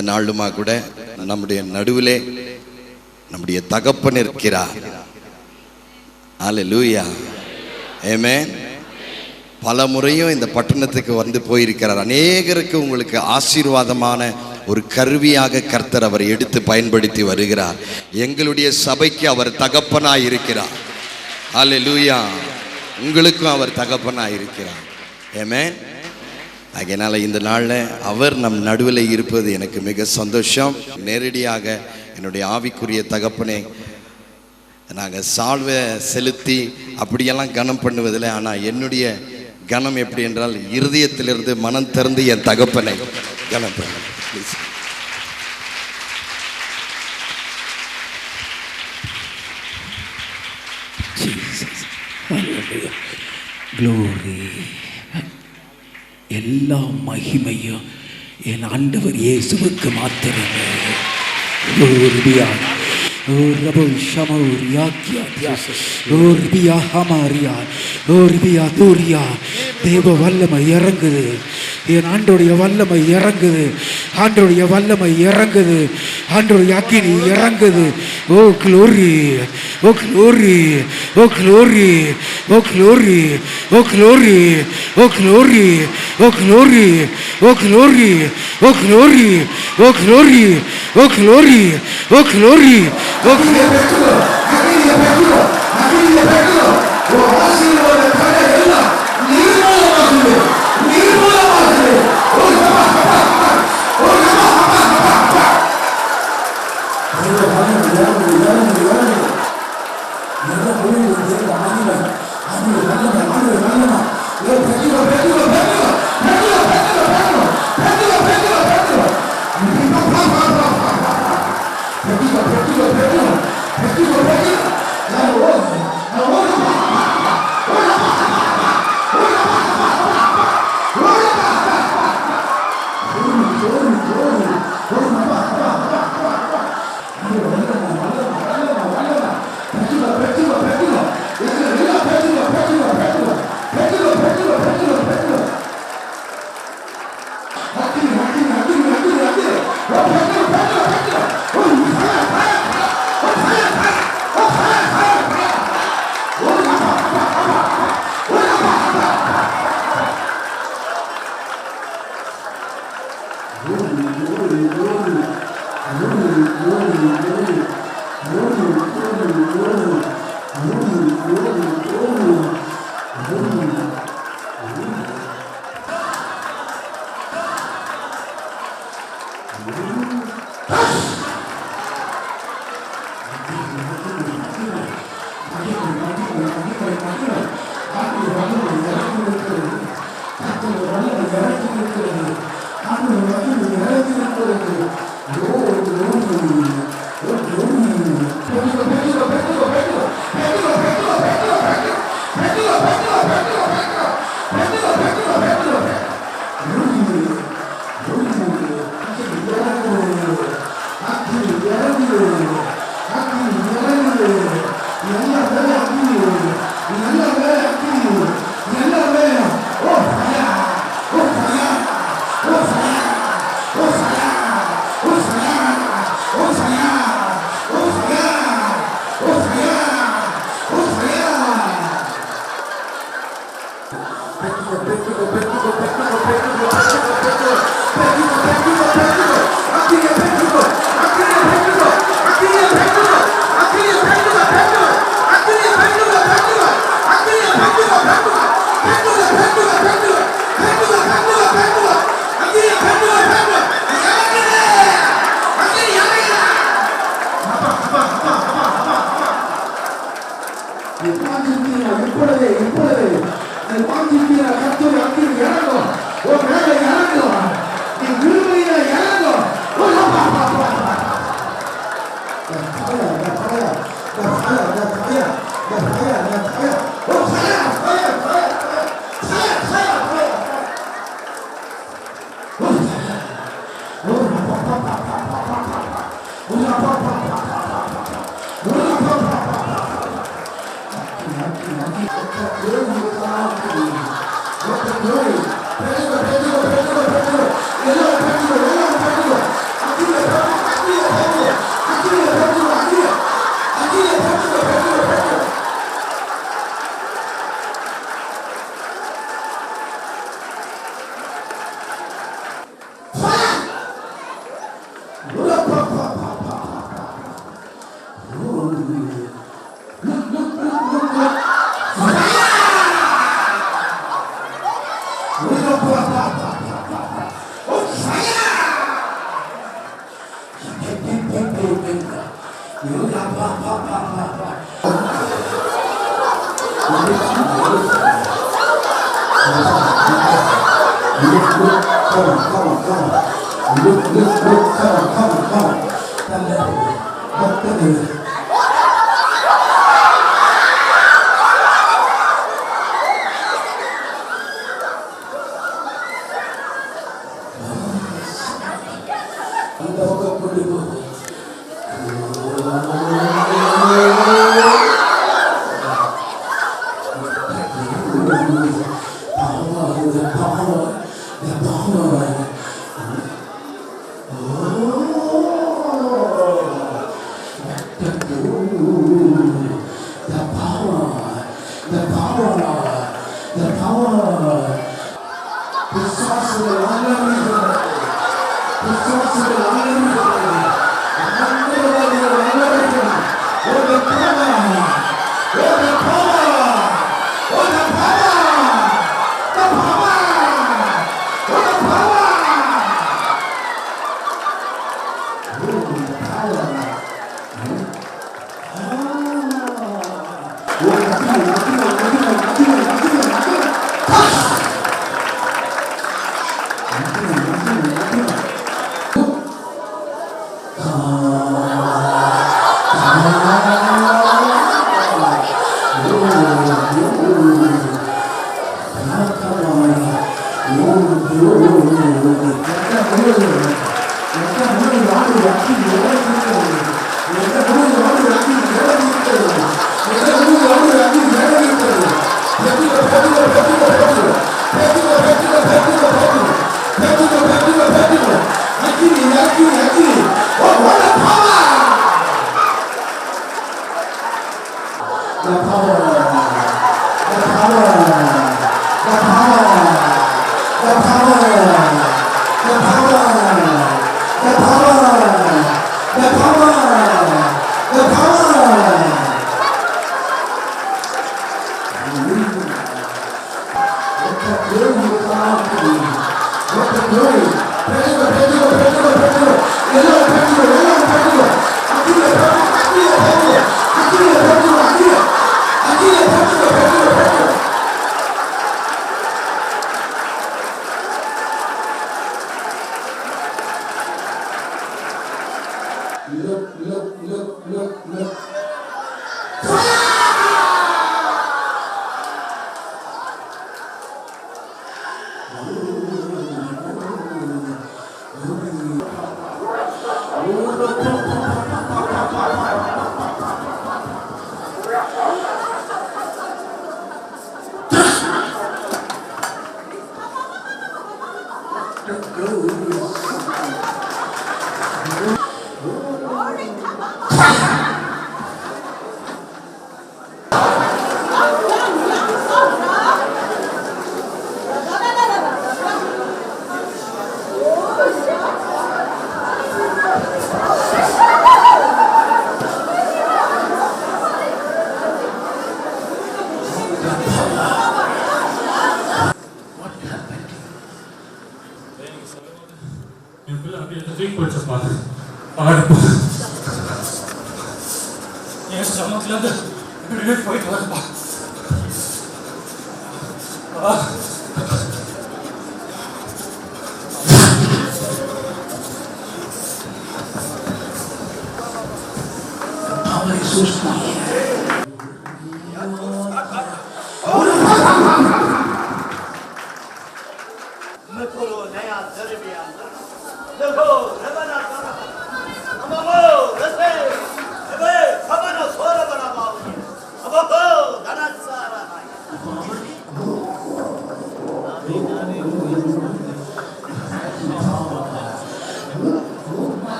இந்த நாளுமா கூட நம்முடைய நடுவிலே நம்முடைய தகப்பன் இருக்கிறார். அல்லேலூயா, ஆமென். பல முறையும் இந்த பட்டணத்துக்கு வந்து போயிருக்கிறார். அநேகருக்கு உங்களுக்கு ஆசீர்வாதமான ஒரு கருவியாக கர்த்தர் அவர் எடுத்து பயன்படுத்தி வருகிறார். எங்களுடைய சபைக்கு அவர் தகப்பனாய் இருக்கிறார். அல்லேலூயா, உங்களுக்கும் அவர் தகப்பனாய் இருக்கிறார். ஆமென். அதனால இந்த நாளில் அவர் நம் நடுவில் இருப்பது எனக்கு மிக சந்தோஷம். நேரடியாக என்னுடைய ஆவிக்குரிய தகப்பனை நாங்கள் சால்வை செலுத்தி அப்படியெல்லாம் கனம் பண்ணுவதில்லை. ஆனால் என்னுடைய கனம் எப்படி என்றால் இருதயத்திலிருந்து மனம் திறந்து என் தகப்பனை கனம் பண்ண. ப்ளீஸ். க்ளோரி. எல்லா மகிமையும் என் ஆண்டவர் இயேசுவுக்கு மாத்திரமே. தேவ வல்லமை இறங்குது. என் ஆண்டோடைய வல்லமை இறங்குது. ஆண்டோடைய வல்லமை இறங்குது. ஆண்டோடைய அக்கினி இறங்குது. Oh glory, oh glory, oh glory, oh glory, oh glory, oh glory, oh glory, oh glory, oh glory, oh glory, oh glory, oh glory, oh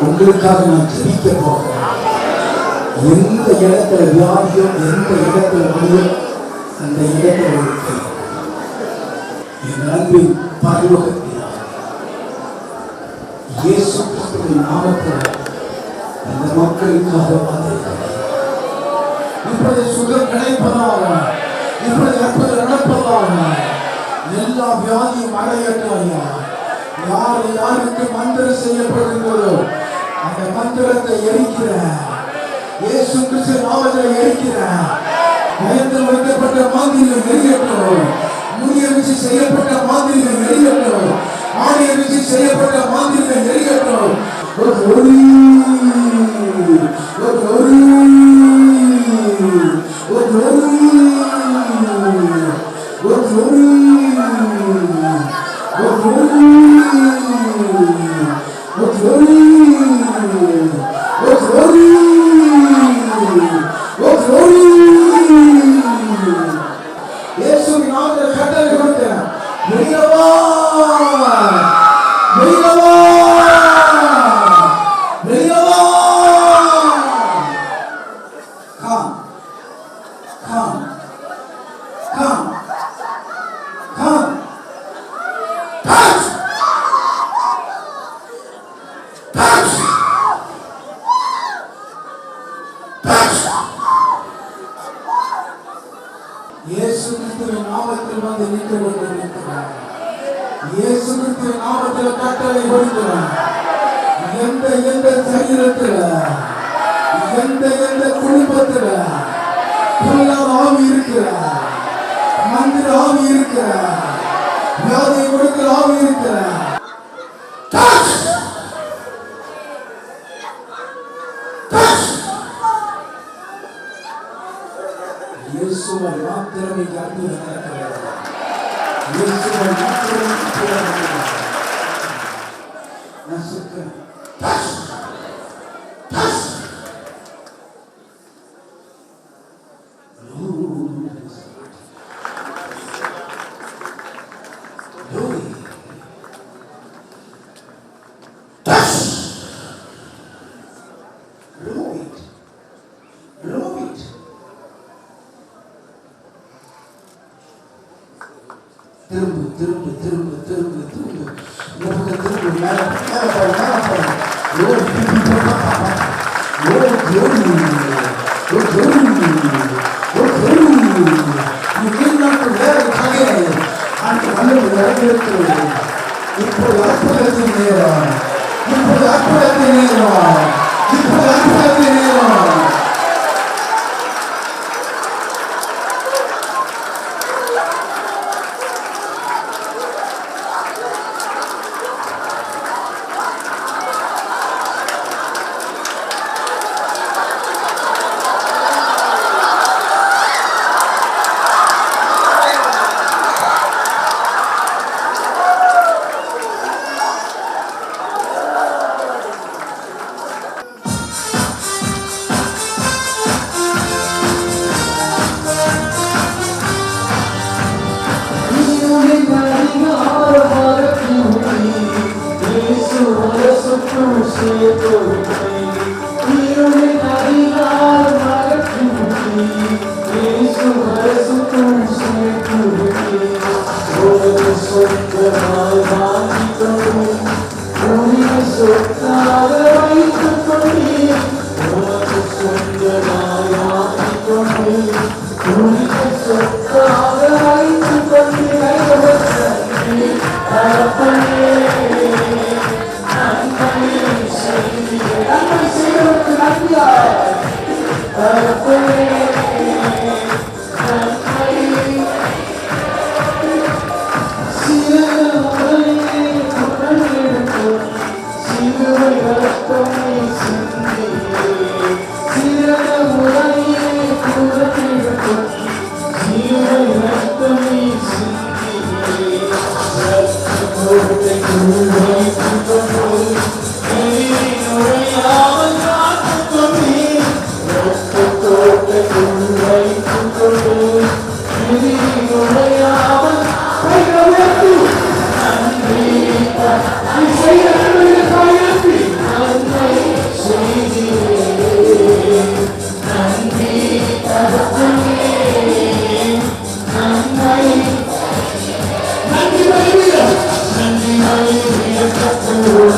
உங்களுக்காக நான் ஜெபிக்க போகிறேன். எந்த இடத்துல வியாதியோ, எந்த இடத்துல வலியோ, அந்த இடத்துல இருக்கு என் அன்பின் பரலோகத்தினால் இயேசு கிறிஸ்துவின் நாமத்தில் அந்த மக்களுக்காக வந்திருக்கிறேன். இப்பொழுது சுகம் கிடைப்பதாக, இப்பொழுது அற்புதம் நடப்பதாக, எல்லா வியாதியும் அடையட்டும் ஐயா. யார் யாருக்கு மந்திரம் செய்யப்படுகிறதோ அந்த மந்திரத்தை எரிக்கிறேன். இயேசு கிறிஸ்து நாமத்தில் எரிக்கிறேன். பயத்தில் வைக்கப்பட்ட மாதிரிகள் எரியட்டும். முடிய வச்சு செய்யப்பட்ட மாதிரிகள் எரியட்டும். ஆணிய வச்சு செய்யப்பட்ட மாதிரிகள் எரியட்டும். இயேசு கிறிஸ்துவின் நாமத்தில் வந்து நின்று கொண்டிருக்கிறார். இயேசு கிறிஸ்துவின் நாமத்தில் கட்டளை கொடுக்கிறார். எந்த சரீரத்தில், எந்த குடும்பத்தில் பொல்லாத ஆவி இருக்கிறார், மந்திர ஆவி இருக்கிறார், வியாதியை கொடுக்கிற ஆவி இருக்கிறார். இயேசுவை மாத்திரமே அற்புதம் நடக்கிறது. இயேசுவை மாத்திரமே அற்புதம் நடக்கிறது. நான் சொல்றேன்,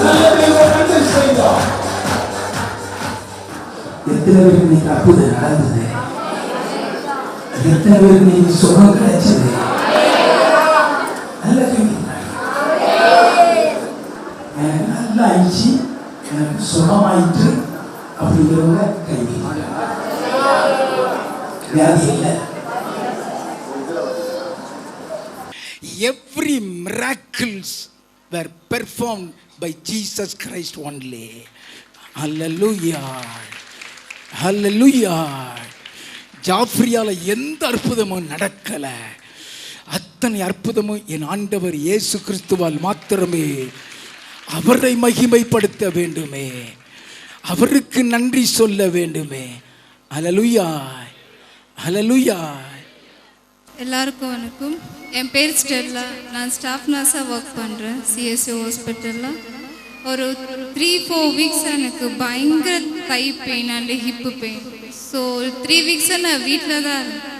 நல்ல தேவன் நன்மை செய்தார். எத்தனை பேருக்கு நீங்க அற்புதம் நடந்தது? எத்தனை பேருக்கு நீங்க சுகம் கிடைச்சது? நல்ல கேள்வி. எனக்கு நல்லா ஆயிடுச்சு, எனக்கு சுகமாயிட்டு அப்படிங்கிறவங்க கைவி வியாதி இல்லை. Every miracles were performed by Jesus Christ only. Hallelujah. Hallelujah. ஜாஃப்ரியால எந்த அற்புதமும் நடக்கல. அத்தனை அற்புதமும் என் ஆண்டவர் இயேசு கிறிஸ்துவால் மாத்திரமே. அவரை மகிமைப்படுத்த வேண்டுமே, அவருக்கு நன்றி சொல்ல வேண்டுமே. ஹல்லேலூயா, ஹல்லேலூயா. எல்லாருக்கும் வணக்கம். என் பேர் ஸ்டெல்லா. நான் ஸ்டாஃப் நர்ஸாக ஒர்க் பண்ணுறேன் சிஎஸ்ஓ ஹாஸ்பிட்டலில். ஒரு 3-4 வீக்ஸ் எனக்கு பயங்கர thigh pain and hip pain. So 3 வீக்ஸாக நான் வீட்டில் தான் இருந்தேன்.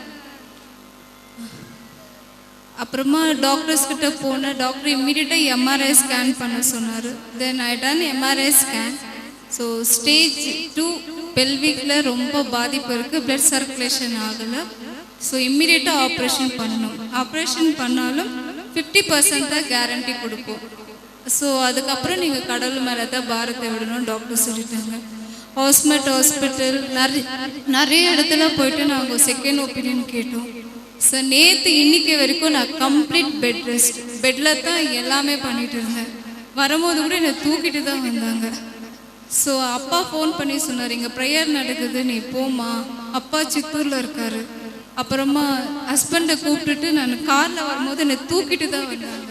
அப்புறமா டாக்டர்ஸ் கிட்ட போனேன். டாக்டர் இம்மீடியட்டாக எம்ஆர்ஐ ஸ்கேன் பண்ண சொன்னார். Then I done MRI scan. So stage 2 பெல்விக்கில் ரொம்ப பாதிப்பு இருக்குது, பிளட் சர்க்குலேஷன் ஆகலை. ஸோ இம்மீடியட்டாக ஆப்ரேஷன் பண்ணணும். ஆப்ரேஷன் பண்ணாலும் 50% தான் கேரண்டி கொடுப்போம். ஸோ அதுக்கப்புறம் நீங்கள் கடவுள் மேலே தான் பாரத்தை விடணும் டாக்டர் சொல்லிட்டாங்க. ஹாஸ்பிட்டல் நிறைய இடத்துல போயிட்டு நாங்கள் செகண்ட் ஒப்பீனியன் கேட்டோம். ஸோ நேற்று இன்னைக்கு வரைக்கும் நான் கம்ப்ளீட் பெட் ரெஸ்ட், பெட்டில் தான் எல்லாமே பண்ணிட்டு இருந்தேன். வரும்போது கூட என்னை தூக்கிட்டு தான் வந்தாங்க. ஸோ அப்பா ஃபோன் பண்ணி சொன்னார், இங்கே ப்ரேயர் நடக்குது, நீ போமா. அப்பா சித்தூரில் இருக்காரு. அப்புறமா ஹஸ்பண்டை கூப்பிட்டுட்டு நான் காரில் வரும்போது என்னை தூக்கிட்டு தான் வந்தாங்க.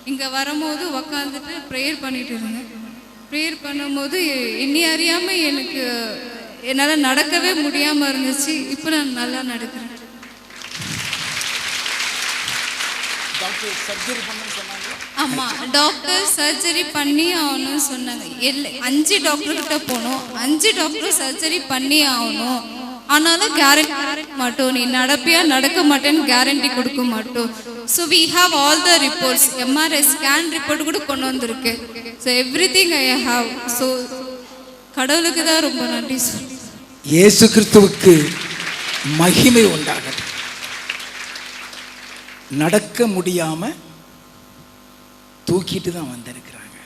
இங்கே வரும்போது உக்காந்துட்டு ப்ரேயர் பண்ணிட்டு இருந்தேன். ப்ரேயர் பண்ணும்போது என்னை அறியாமல் எனக்கு என்னால் நடக்கவே முடியாமல் இருந்துச்சு. இப்போ நான் நல்லா நடக்கிறேன். ஆமாம், டாக்டர் சர்ஜரி பண்ணி ஆகணும்னு சொன்னாங்க. 5 டாக்டர்கிட்ட போனோம். 5 டாக்டர் சர்ஜரி பண்ணி ஆகணும், ஆனாலும் கேரண்டி மாட்டோம், நீ நடப்பியா நடக்க மாட்டேன்னு கேரண்டி கொடுக்க மாட்டோம். So we have all the reports. MRI scan report கூட கொண்டு வந்திருக்கு. So everything I have. ஸோ கடவுளுக்கு தான் ரொம்ப நன்றி சொல்றேன். இயேசு கிறிஸ்துவுக்கு மகிமை உண்டாகட்டும். நடக்க முடியாம தூக்கிட்டு தான் வந்திருக்கிறாங்க.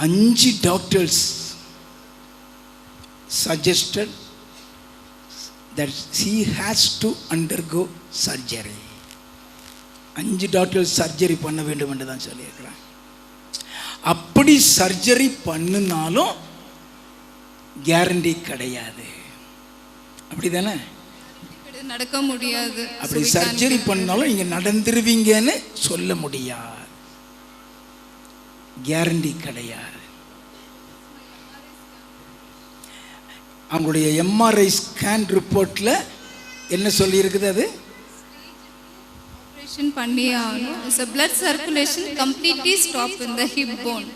5 doctors suggested that she has to undergo surgery. 5 doctors surgery பண்ண வேண்டும் என்று தான் சொல்லியிருக்கிறாங்க. அப்படி சர்ஜரி பண்ணினாலும் கேரண்டி கிடையாது. அப்படிதானே? நடக்க முடியாது. அப்படி சர்ஜரி பண்ணாலும் நீங்க நடந்துருவீங்கன்னு சொல்ல முடியாது, கேரண்டி கிடையாது. அவங்களுடைய எம்ஆர்ஐ ஸ்கேன் ரிப்போர்ட்ல என்ன சொல்லி இருக்குது? அது ஆப்ரேஷன் பண்ணி ஆகணும். Is a blood circulation completely stop in the hip bone.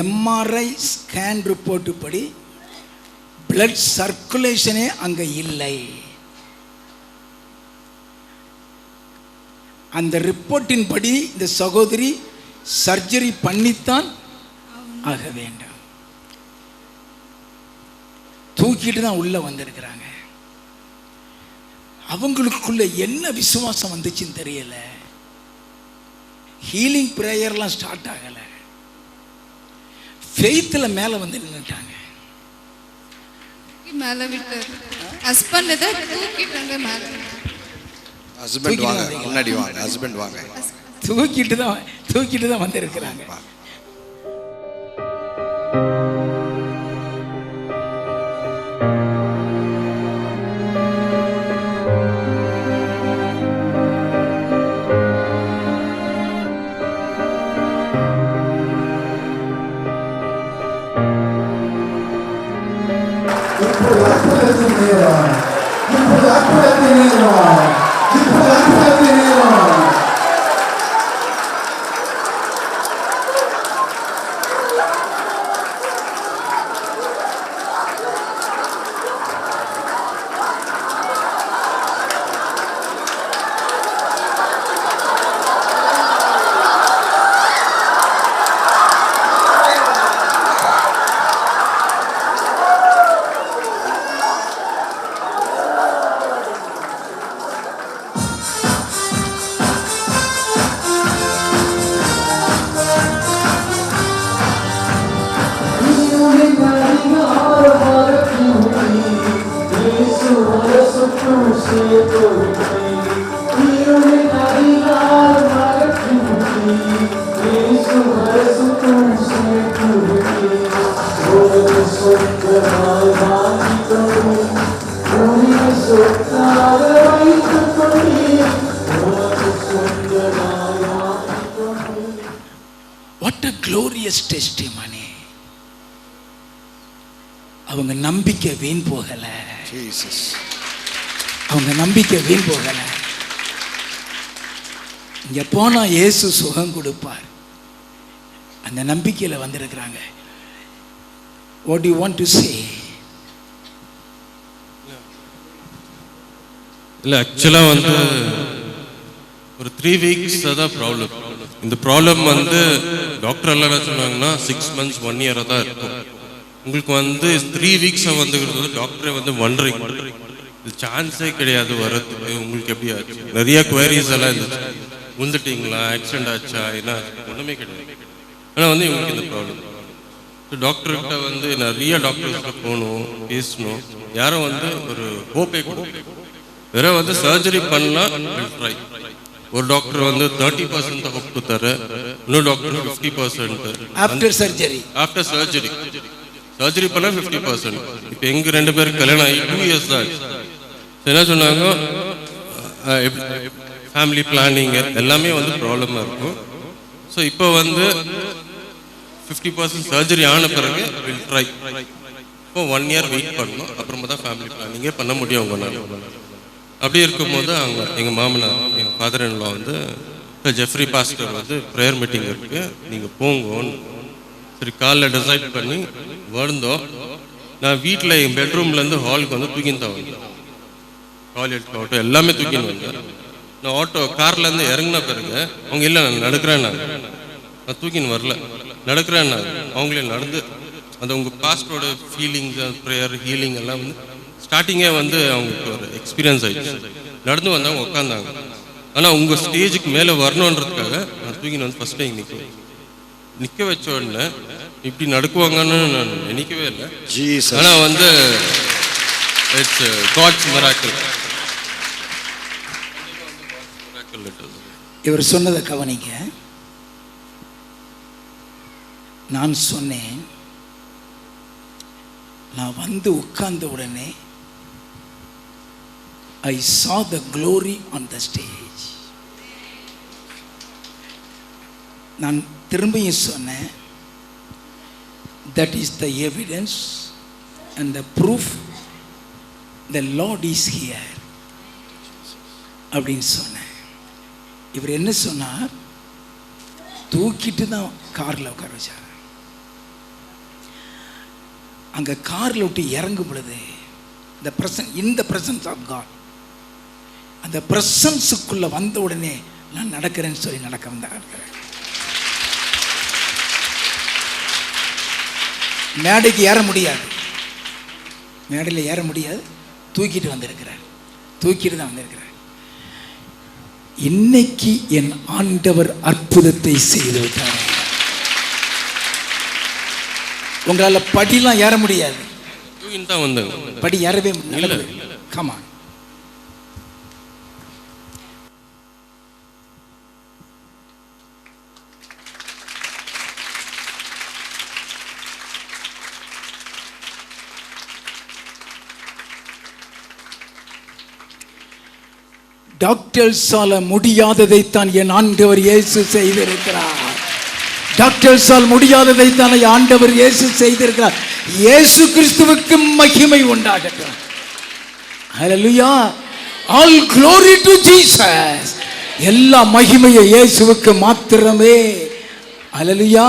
MRI scan report படி பிளட் சர்க்குலேஷனே அங்க இல்லை. அந்த ரிப்போர்ட்டின் படி இந்த சகோதரி சர்ஜரி பண்ணித்தான் ஆக வேண்டும். தூக்கிட்டு தான் உள்ள வந்திருக்கிறாங்க. அவங்களுக்குள்ள என்ன விசுவாசம் வந்துச்சுன்னு தெரியல. ஹீலிங் பிரேயர்லாம் ஸ்டார்ட் ஆகல. ஃபெய்த்ல மேல வந்து நின்னுட்டாங்க. மேல விட்டாரு. ஹஸ்பண்ட் தான் தூக்கிட்டாங்க மேல. ஹஸ்பண்ட் வாங்க, முன்னாடி வாங்க. ஹஸ்பண்ட் வாங்க. தூக்கிட்டு தான் வந்திருக்கிறாங்க. What a glorious testimony. அவங்க நம்பிக்கை வீண் போகல. அவங்க நம்பிக்கை வீண் போகல. இங்க போனா இயேசு சுகம் கொடுப்பார். அந்த நம்பிக்கையில வந்திருக்கிறாங்க. What do you want to say? இல்லை, ஆக்சுவலாக வந்து ஒரு 3 weeks தான் ப்ராப்ளம். இந்த ப்ராப்ளம் வந்து டாக்டர் எல்லாம் என்ன சொன்னாங்கன்னா 6 months 1 year தான் இருக்கும். உங்களுக்கு வந்து 3 weeks வந்துக்கிறது டாக்டரே வந்து வண்டரிங், இது சான்ஸே கிடையாது வர்றதுக்கு. உங்களுக்கு எப்படி ஆச்சு? நிறைய குவரிஸ் எல்லாம் இருந்துச்சு. விழுந்துட்டீங்களா, ஆக்சிடென்ட் ஆச்சா, என்ன ஒன்றுமே கிடையாது. ஆனால் வந்து இவங்களுக்கு இந்த ப்ராப்ளம். டாக்டர்கிட்ட வந்து நிறைய டாக்டர்கிட்ட போகணும், பேசணும். யாரும் வந்து ஒரு ஹோப்பே கொடுக்கும். வேற வந்து சர்ஜரி பண்ணலாம் ட்ரை. ஒரு டாக்டர் வந்து 30% ஹோப் கொடுத்தாரு, இன்னொரு டாக்டர் 50%. ஆஃப்டர் சர்ஜரி சர்ஜரி பண்ணால் 50%. இப்போ எங்கள் 2 பேருக்கு கல்யாணம் ஆகி 2 years தான் ஆச்சு. என்ன சொன்னாங்க, ஃபேமிலி பிளானிங்கு எல்லாமே வந்து ப்ராப்ளமாக இருக்கும். ஸோ இப்போ வந்து 50% சர்ஜரி ஆன பிறகு வில் ட்ரை. இப்போ 1 year வெயிட் பண்ணணும், அப்புறமா தான் ஃபேமிலி பிளானிங்கே பண்ண முடியும் அவங்களால. அப்படி இருக்கும்போது அவங்க எங்கள் மாமனார், எங்கள் ஃபாதர் இன் லா வந்து ஜெஃப்ரி பாஸ்டர் வந்து ப்ரேயர் மீட்டிங் இருக்குது, நீங்கள் போங்கன்னு. சரி, காலைல டிசைட் பண்ணி வந்தோம். நான் வீட்டில் என் பெட்ரூம்லேருந்து ஹாலுக்கு வந்து தூக்கின்னு தான் வந்தேன். டாய்லெட் ஆட்டோ எல்லாமே தூக்கின்னு வந்தேன். நான் ஆட்டோ கார்லேருந்து இறங்கின பிறகு அவங்க இல்லை நான் நடக்கிறேன், நான் தூக்கின்னு வரல, நடக்கிறேன் நான். அவங்களே நடந்து அந்த உங்கள் பாஸ்டரோட ஃபீலிங்ஸ், ப்ரேயர், ஹீலிங் எல்லாம் வந்து ஸ்டார்டிங்கே வந்து அவங்களுக்கு ஒரு எக்ஸ்பீரியன்ஸ் ஆகிடுச்சு. நடந்து வந்தாங்க, உட்காந்தாங்க. ஆனால் உங்கள் ஸ்டேஜுக்கு மேலே வரணுன்றதுக்காக நான் தூக்கின்னு வந்து ஃபஸ்ட் டைம் நிற்க வச்ச உடனே இப்படி நடக்குவாங்கன்னு நான் நினைக்கவே இல்லை. ஆனால் வந்து இட்ஸ் காட்ஸ் மிராக்கிள். இவர் சொன்னதை கவனிங்க. நான் சொன்னேன், நான் வந்து உட்கார்ந்த உடனே I saw the glory on the stage. நான் திரும்பியும் சொன்னேன், that is the evidence and the proof the Lord is here அப்படின்னு சொன்னேன். இவர் என்ன சொன்னார், தூக்கிட்டு தான் காரில் உட்கார வச்சார். அங்கே காரில் விட்டு இறங்கும் பொழுது இந்த பிரசன்ஸ் ஆஃப் காட், அந்த பிரசன்ஸுக்குள்ள வந்த உடனே நான் நடக்கிறேன்னு சொல்லி நடக்க வந்தாங்க. மேடைக்கு ஏற முடியாது, மேடையில் ஏற முடியாது, தூக்கிட்டு வந்திருக்கிறார், தூக்கிட்டு தான் வந்திருக்கிறார். இன்னைக்கு என் ஆண்டவர் அற்புதத்தை செய்து விட்டார். உங்களால் படிலாம் ஏற முடியாது, படி ஏறவே முடியல. கமான். டாக்டர்ஸால முடியாததைத்தான் என் ஆண்டவர் இயேசு செய்திருக்கிறார். டாக்டர்ஸால் முடியாததைத்தான் ஆண்டவர் இயேசு செய்திருக்கிறார். இயேசு கிறிஸ்துவுக்கு மகிமை உண்டாகட்டும். Hallelujah. All glory to Jesus. எல்லா மகிமையை இயேசுவுக்கு மாத்திரமே. ஹல்லேலூயா.